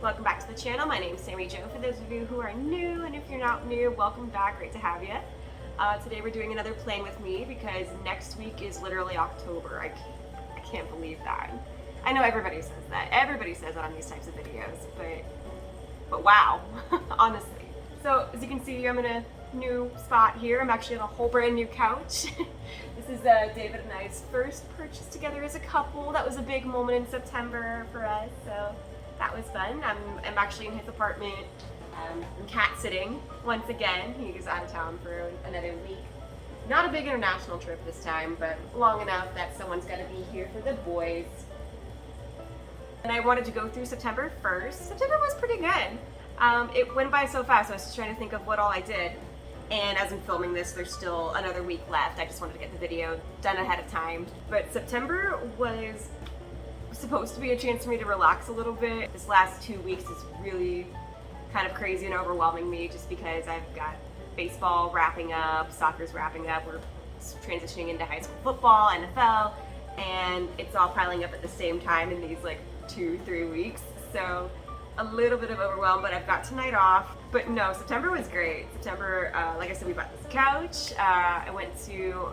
Welcome back to the channel. My name is Sammy Jo. For those of you who are new, and if you're not new, welcome back. Great to have you. Today we're doing another Playing With Me because next week is literally October. I can't believe that. I know everybody says that. Everybody says that on these types of videos, but wow, honestly. So as you can see, I'm in a new spot here. I'm actually on a whole brand new couch. This is David and I's first purchase together as a couple. That was a big moment in September for us, so that was fun. I'm actually in his apartment. I'm cat sitting once again. He's out of town for another week. Not a big international trip this time, but long enough that someone's got to be here for the boys. And I wanted to go through September 1st. September was pretty good. It went by so fast. I was just trying to think of what all I did. And as I'm filming this, there's still another week left. I just wanted to get the video done ahead of time. But September was supposed to be a chance for me to relax a little bit. This last 2 weeks is really kind of crazy and overwhelming me just because I've got baseball wrapping up, soccer's wrapping up, we're transitioning into high school football, NFL, and it's all piling up at the same time in these like 2-3 weeks. So a little bit of overwhelm, but I've got tonight off. But no, September was great. September, like I said, we bought this couch. I went to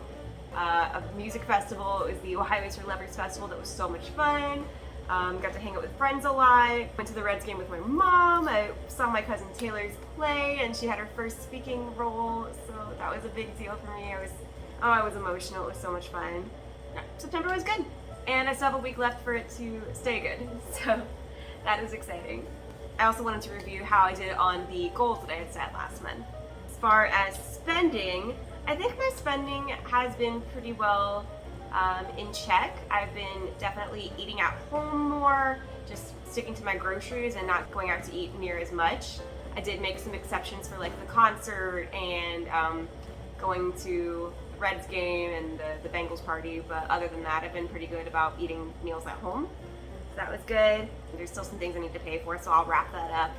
a music festival. It was the Ohio Eastern Lovers Festival. That was so much fun. Got to hang out with friends a lot. Went to the Reds game with my mom. I saw my cousin Taylor's play, and she had her first speaking role, so that was a big deal for me. I was emotional. It was so much fun. Yeah, September was good, and I still have a week left for it to stay good, so that is exciting. I also wanted to review how I did on the goals that I had set last month. As far as spending, I think my spending has been pretty well in check. I've been definitely eating at home more, just sticking to my groceries and not going out to eat near as much. I did make some exceptions for like the concert and going to Reds game and the Bengals party, but other than that, I've been pretty good about eating meals at home. So that was good. There's still some things I need to pay for, so I'll wrap that up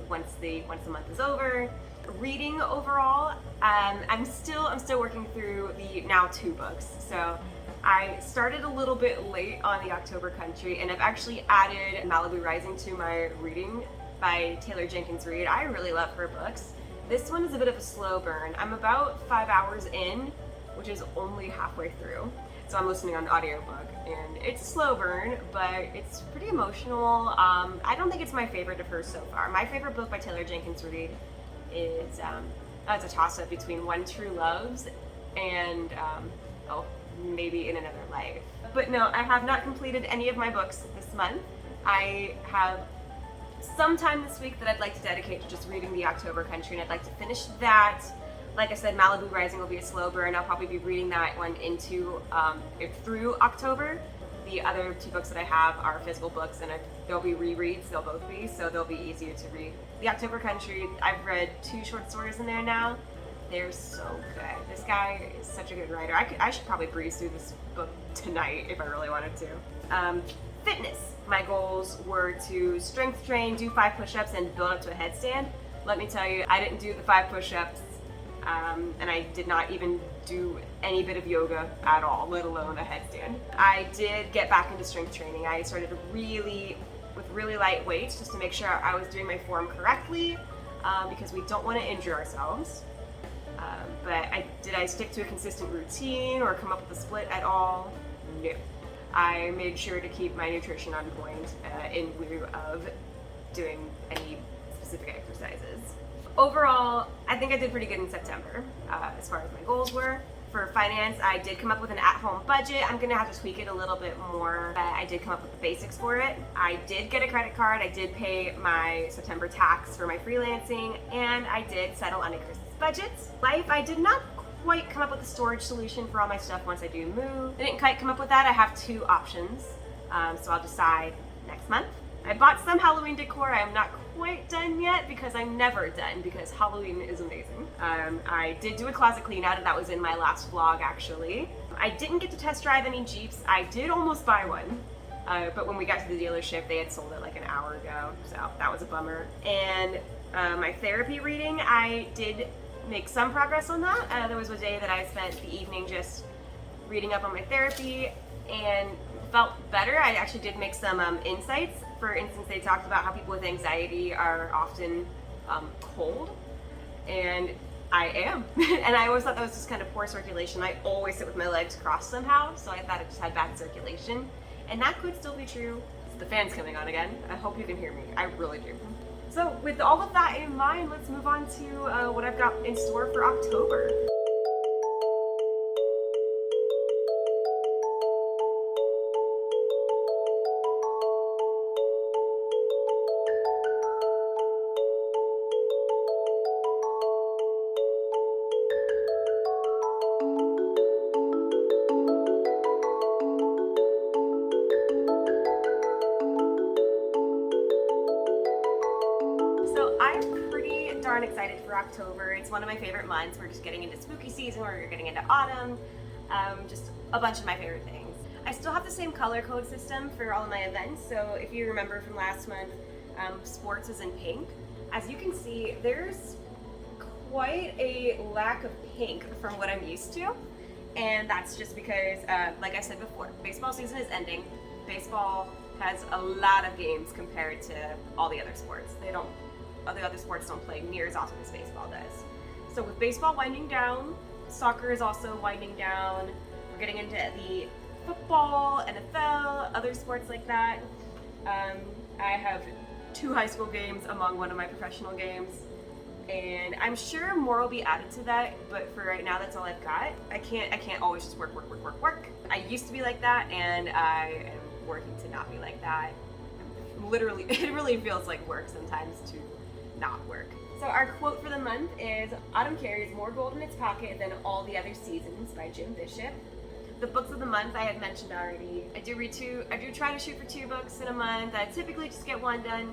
once the month is over. Reading overall, I'm still working through the now 2 books. So I started a little bit late on the October Country, and I've actually added Malibu Rising to my reading by Taylor Jenkins Reid. I really love her books. This one is a bit of a slow burn. I'm about 5 hours in, which is only halfway through. So I'm listening on audiobook, and it's a slow burn, but it's pretty emotional. I don't think it's my favorite of hers so far. My favorite book by Taylor Jenkins Reid is it's a toss-up between When True Loves and maybe In Another Life. But no, I have not completed any of my books this month. I have some time this week that I'd like to dedicate to just reading the October Country, and I'd like to finish that. Like I said, Malibu Rising will be a slow burn. I'll probably be reading that one through October. The other 2 books that I have are physical books, and they'll be rereads, they'll both be, so they'll be easier to read. The October Country, I've read 2 short stories in there now. They're so good. This guy is such a good writer. I should probably breeze through this book tonight if I really wanted to. Fitness. My goals were to strength train, do 5 push-ups, and build up to a headstand. Let me tell you, I didn't do the 5 push-ups. And I did not even do any bit of yoga at all, let alone a headstand. I did get back into strength training. I started with really light weights just to make sure I was doing my form correctly because we don't want to injure ourselves. But did I stick to a consistent routine or come up with a split at all? No. I made sure to keep my nutrition on point in lieu of doing any specific exercises. Overall, I think I did pretty good in September as far as my goals were. For finance, I did come up with an at-home budget. I'm gonna have to tweak it a little bit more, but I did come up with the basics for it. I did get a credit card, I did pay my September tax for my freelancing, and I did settle on a Christmas budget. Life, I did not quite come up with a storage solution for all my stuff once I do move. I didn't quite come up with that. I have 2 options, so I'll decide next month. I bought some Halloween decor. I am not quite done yet because I'm never done because Halloween is amazing. I did do a closet clean out, and that was in my last vlog actually. I didn't get to test drive any Jeeps. I did almost buy one, but when we got to the dealership they had sold it like an hour ago, so that was a bummer. And my therapy reading, I did make some progress on that. There was a day that I spent the evening just reading up on my therapy and felt better. I actually did make some insights For instance, they talked about how people with anxiety are often cold, and I am. And I always thought that was just kind of poor circulation. I always sit with my legs crossed somehow, so I thought it just had bad circulation. And that could still be true. The fan's coming on again. I hope you can hear me. I really do. So with all of that in mind, let's move on to what I've got in store for October. So I'm pretty darn excited for October. It's one of my favorite months. We're just getting into spooky season, we're getting into autumn, just a bunch of my favorite things. I still have the same color code system for all of my events, so if you remember from last month, sports is in pink. As you can see, there's quite a lack of pink from what I'm used to, and that's just because, like I said before, baseball season is ending. Baseball has a lot of games compared to all the other sports. The other sports don't play near as often as baseball does. So with baseball winding down, soccer is also winding down. We're getting into the football, NFL, other sports like that. I have 2 high school games among one of my professional games, and I'm sure more will be added to that, but for right now that's all I've got. I can't always just work. I used to be like that, and I am working to not be like that. Literally, it really feels like work sometimes to not work. So our quote for the month is, "Autumn carries more gold in its pocket than all the other seasons," by Jim Bishop. The books of the month I had mentioned already. I do try to shoot for 2 books in a month. I typically just get 1 done.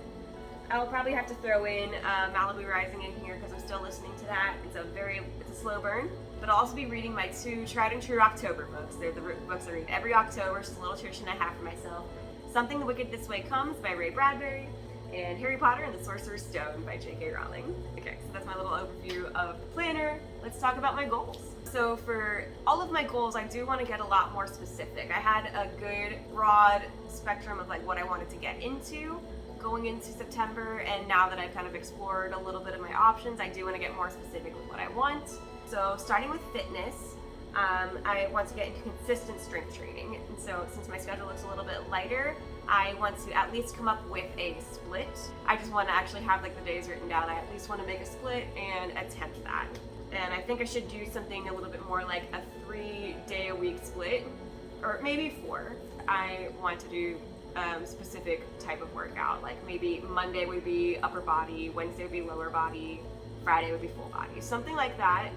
I'll probably have to throw in Malibu Rising in here because I'm still listening to that. It's a slow burn. But I'll also be reading my 2 tried and true October books. They're the books I read every October, just a little tradition I have for myself. Something the Wicked This Way Comes by Ray Bradbury, and Harry Potter and the Sorcerer's Stone by J.K. Rowling. Okay, so that's my little overview of the planner. Let's talk about my goals. So for all of my goals, I do want to get a lot more specific. I had a good broad spectrum of like what I wanted to get into going into September, and now that I've kind of explored a little bit of my options, I do want to get more specific with what I want. So starting with fitness, I want to get into consistent strength training. And so since my schedule looks a little bit lighter, I want to at least come up with a split. I just want to actually have like the days written down. I at least want to make a split and attempt that. And I think I should do something a little bit more like a 3-day-a-week split, or maybe 4. I want to do specific type of workout. Like maybe Monday would be upper body, Wednesday would be lower body, Friday would be full body, something like that.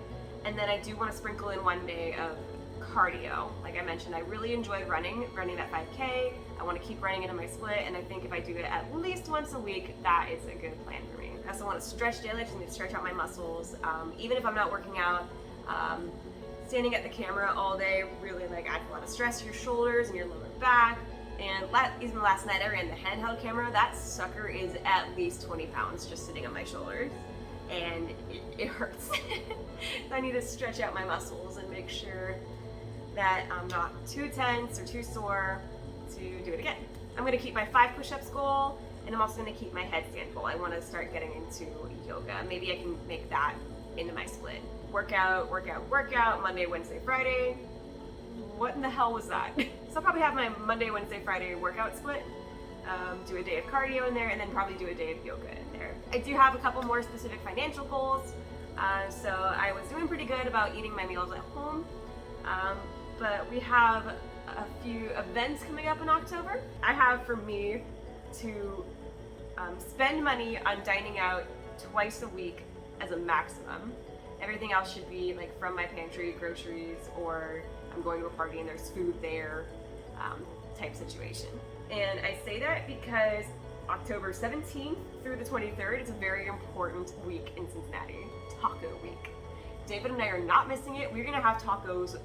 And then I do want to sprinkle in 1 day of cardio. Like I mentioned, I really enjoyed running that 5K. I want to keep running into my split, and I think if I do it at least once a week, that is a good plan for me. I also want to stretch daily. I just need to stretch out my muscles. Even if I'm not working out, standing at the camera all day really adds a lot of stress to your shoulders and your lower back. And even last night I ran the handheld camera. That sucker is at least 20 pounds just sitting on my shoulders, and it hurts. So I need to stretch out my muscles and make sure that I'm not too tense or too sore to do it again. I'm going to keep my 5 push-ups goal, and I'm also going to keep my headstand goal. I want to start getting into yoga. Maybe I can make that into my split. Workout, Monday, Wednesday, Friday. What in the hell was that? So I'll probably have my Monday, Wednesday, Friday workout split, do a day of cardio in there, and then probably do a day of yoga in there. I do have a couple more specific financial goals. So I was doing pretty good about eating my meals at home, but we have a few events coming up in October. I have for me to spend money on dining out twice a week as a maximum. Everything else should be like from my pantry, groceries, or I'm going to a party and there's food there, type situation. And I say that because October 17th through the 23rd is a very important week in Cincinnati, Taco Week. David and I are not missing it. We're gonna have tacos.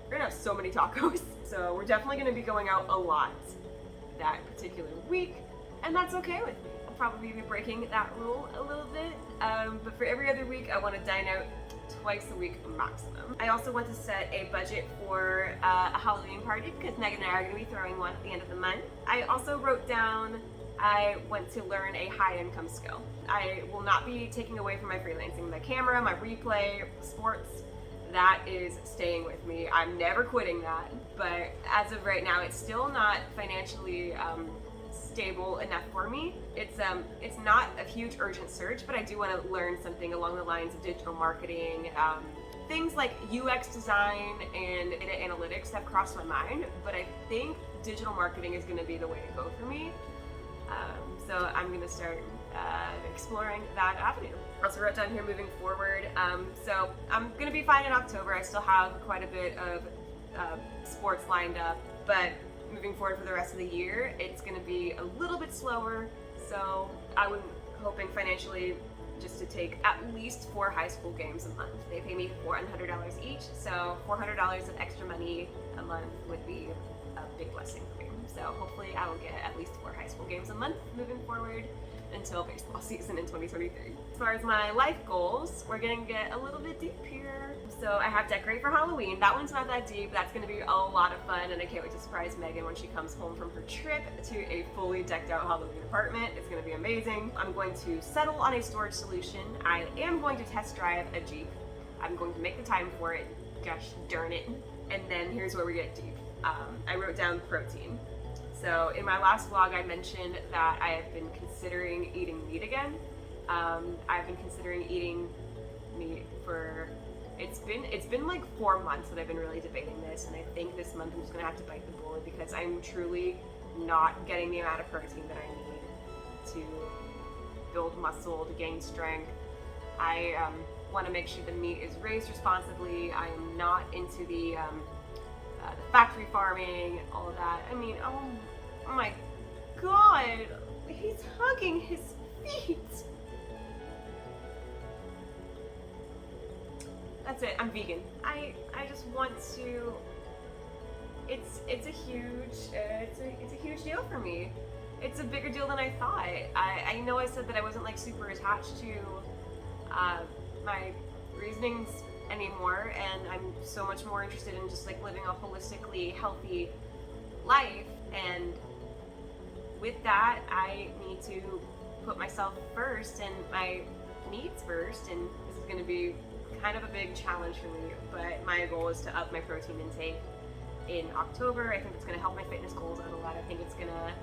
We're gonna have so many tacos. So we're definitely gonna be going out a lot that particular week, and that's okay with me. I'll probably be breaking that rule a little bit, but for every other week, I want to dine out twice a week maximum. I also want to set a budget for a Halloween party because Megan and I are going to be throwing one at the end of the month. I also wrote down I want to learn a high income skill. I will not be taking away from my freelancing. My camera, my replay, sports, that is staying with me. I'm never quitting that. But as of right now, it's still not financially stable enough for me. It's not a huge urgent search, but I do want to learn something along the lines of digital marketing. Things like UX design and data analytics have crossed my mind, but I think digital marketing is going to be the way to go for me. So I'm going to start exploring that avenue. I also wrote down here moving forward. So I'm going to be fine in October. I still have quite a bit of sports lined up, but moving forward for the rest of the year, it's going to be a little bit slower. So I'm hoping financially just to take at least 4 high school games a month. They pay me $400 each, so $400 of extra money a month would be a big blessing for me. So hopefully I will get at least 4 high school games a month moving forward until baseball season in 2023. As far as my life goals, we're gonna get a little bit deep here. So I have Decorate for Halloween. That one's not that deep. That's gonna be a lot of fun, and I can't wait to surprise Megan when she comes home from her trip to a fully decked out Halloween apartment. It's gonna be amazing. I'm going to settle on a storage solution. I am going to test drive a Jeep. I'm going to make the time for it. Gosh darn it. And then here's where we get deep. I wrote down protein. So in my last vlog, I mentioned that I have been considering eating meat again. I've been considering eating meat for, it's been like 4 months that I've been really debating this, and I think this month I'm just gonna have to bite the bullet because I'm truly not getting the amount of protein that I need to build muscle, to gain strength. I want to make sure the meat is raised responsibly. I am not into the factory farming, all of that. I mean, oh my god, he's hugging his feet. That's it, I'm vegan. I just want to, it's a huge deal for me. It's a bigger deal than I thought. I know I said that I wasn't like super attached to my reasonings anymore, and I'm so much more interested in just like living a holistically healthy life, and with that I need to put myself first and my needs first, and this is going to be kind of a big challenge for me, but my goal is to up my protein intake in October. I think it's going to help my fitness goals out a lot. I think it's going to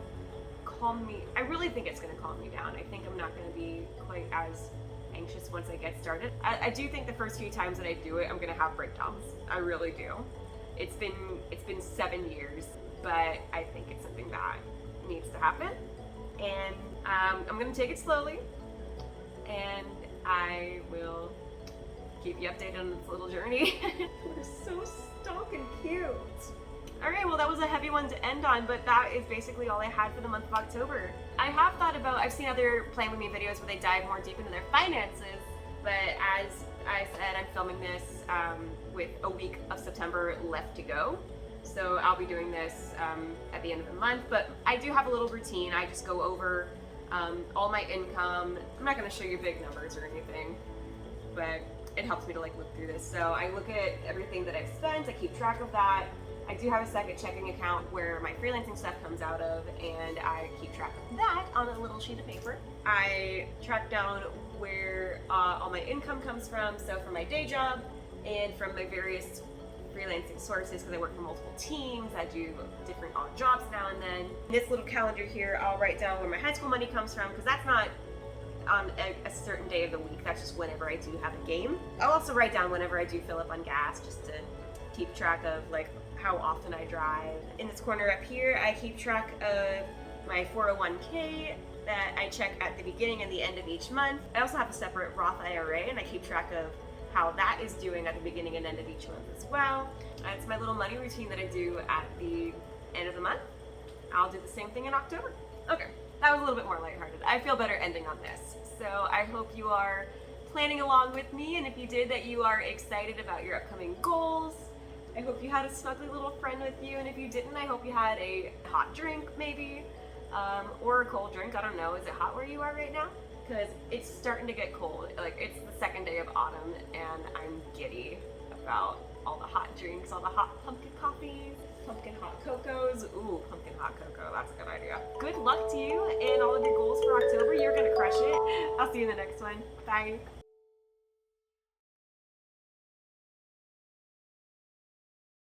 calm me, I really think it's going to calm me down. I think I'm not going to be quite as anxious once I get started. I do think the first few times that I do it, I'm gonna have breakdowns. I really do. It's been 7 years, but I think it's something that needs to happen. And I'm gonna take it slowly, and I will keep you updated on this little journey. We're so stinking cute. Alright, well that was a heavy one to end on, but that is basically all I had for the month of October. I have thought about, I've seen other Plan With Me videos where they dive more deep into their finances, but as I said, I'm filming this with a week of September left to go. So I'll be doing this at the end of the month, but I do have a little routine. I just go over all my income. I'm not gonna show you big numbers or anything, but it helps me to like look through this. So I look at everything that I've spent, I keep track of that. I do have a second checking account where my freelancing stuff comes out of, and I keep track of that on a little sheet of paper. I track down where all my income comes from, so from my day job and from my various freelancing sources, because I work for multiple teams. I do different odd jobs now and then. In this little calendar here, I'll write down where my high school money comes from, because that's not on a certain day of the week. That's just whenever I do have a game. I'll also write down whenever I do fill up on gas, just to keep track of like how often I drive. In this corner up here, I keep track of my 401k that I check at the beginning and the end of each month. I also have a separate Roth IRA, and I keep track of how that is doing at the beginning and end of each month as well. It's my little money routine that I do at the end of the month. I'll do the same thing in October. Okay, that was a little bit more lighthearted. I feel better ending on this. So I hope you are planning along with me, and if you did, that you are excited about your upcoming goals. I hope you had a snuggly little friend with you, and if you didn't, I hope you had a hot drink maybe, or a cold drink. I don't know. Is it hot where you are right now? Because it's starting to get cold. Like, it's the second day of autumn, and I'm giddy about all the hot drinks, all the hot pumpkin coffees. pumpkin hot cocos. Ooh, pumpkin hot cocoa. That's a good idea. Good luck to you and all of your goals for October. You're gonna crush it. I'll see you in the next one. Bye.